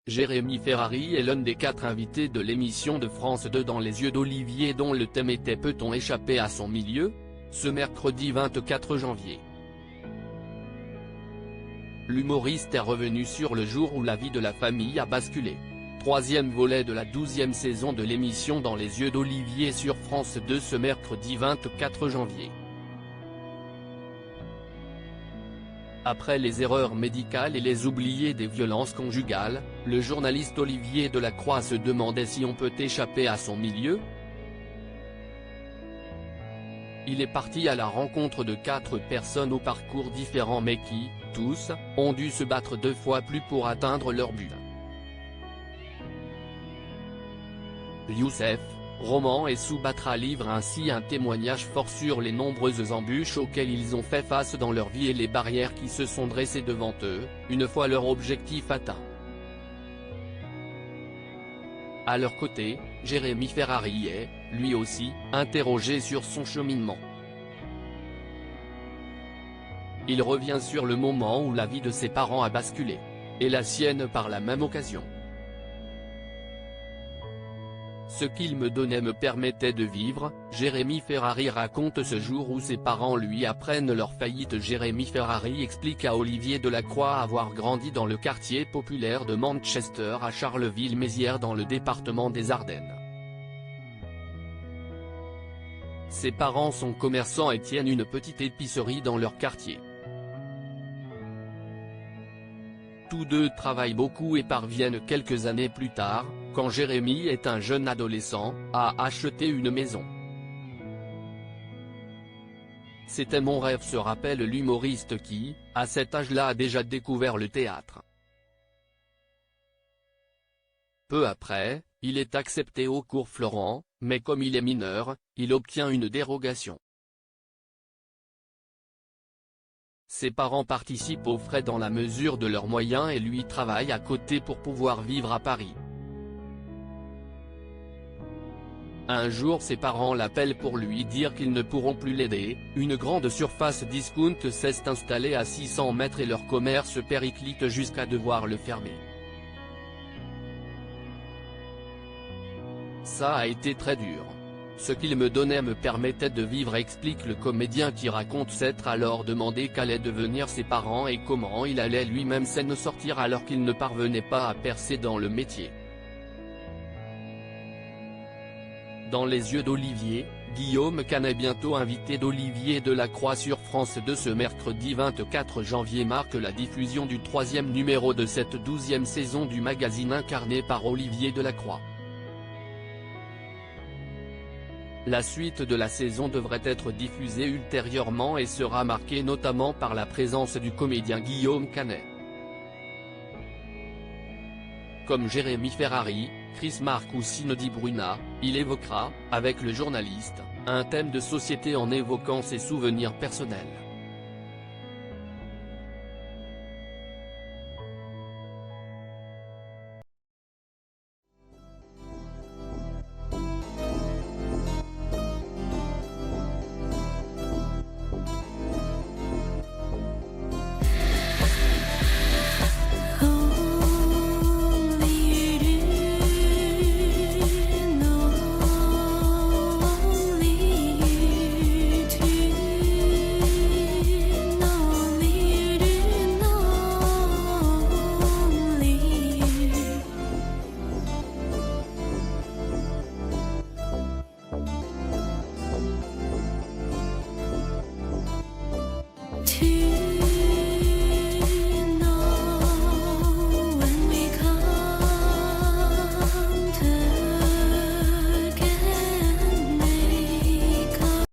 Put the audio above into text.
Jérémy Ferrari est l'un des 4 invités de l'émission de France 2 Dans les yeux d'Olivier dont le thème était Peut-on échapper à son milieu ? Ce mercredi 24 janvier. L'humoriste est revenu sur le jour où la vie de la famille a basculé. 3e volet de la 12e saison de l'émission Dans les yeux d'Olivier sur France 2 ce mercredi 24 janvier. Après les erreurs médicales et les oubliés des violences conjugales, le journaliste Olivier Delacroix se demandait si on peut échapper à son milieu. Il est parti à la rencontre de 4 personnes au parcours différent mais qui, tous, ont dû se battre 2 fois plus pour atteindre leur but. Youssef, Roman et Soubatra livrent ainsi un témoignage fort sur les nombreuses embûches auxquelles ils ont fait face dans leur vie et les barrières qui se sont dressées devant eux, une fois leur objectif atteint. À leur côté, Jérémy Ferrari est, lui aussi, interrogé sur son cheminement. Il revient sur le moment où la vie de ses parents a basculé. Et la sienne par la même occasion. Ce qu'il me donnait me permettait de vivre, Jérémy Ferrari raconte ce jour où ses parents lui apprennent leur faillite. Jérémy Ferrari explique à Olivier Delacroix avoir grandi dans le quartier populaire de Manchester à Charleville-Mézières dans le département des Ardennes. Ses parents sont commerçants et tiennent une petite épicerie dans leur quartier. Tous deux travaillent beaucoup et parviennent quelques années plus tard, quand Jérémy est un jeune adolescent, à acheter une maison. C'était mon rêve, se rappelle l'humoriste qui, à cet âge-là, a déjà découvert le théâtre. Peu après, il est accepté au cours Florent, mais comme il est mineur, il obtient une dérogation. Ses parents participent aux frais dans la mesure de leurs moyens et lui travaillent à côté pour pouvoir vivre à Paris. Un jour ses parents l'appellent pour lui dire qu'ils ne pourront plus l'aider, une grande surface discount s'est installée à 600 mètres et leur commerce périclite jusqu'à devoir le fermer. Ça a été très dur. Ce qu'il me donnait me permettait de vivre, explique le comédien qui raconte s'être alors demandé qu'allaient devenir ses parents et comment il allait lui-même s'en sortir alors qu'il ne parvenait pas à percer dans le métier. Dans les yeux d'Olivier, Guillaume Canet, bientôt invité d'Olivier Delacroix sur France 2 ce mercredi 24 janvier, marque la diffusion du 3e numéro de cette 12e saison du magazine incarné par Olivier Delacroix. La suite de la saison devrait être diffusée ultérieurement et sera marquée notamment par la présence du comédien Guillaume Canet. Comme Jérémy Ferrari, Chris Marc ou Cindy Bruna, il évoquera, avec le journaliste, un thème de société en évoquant ses souvenirs personnels.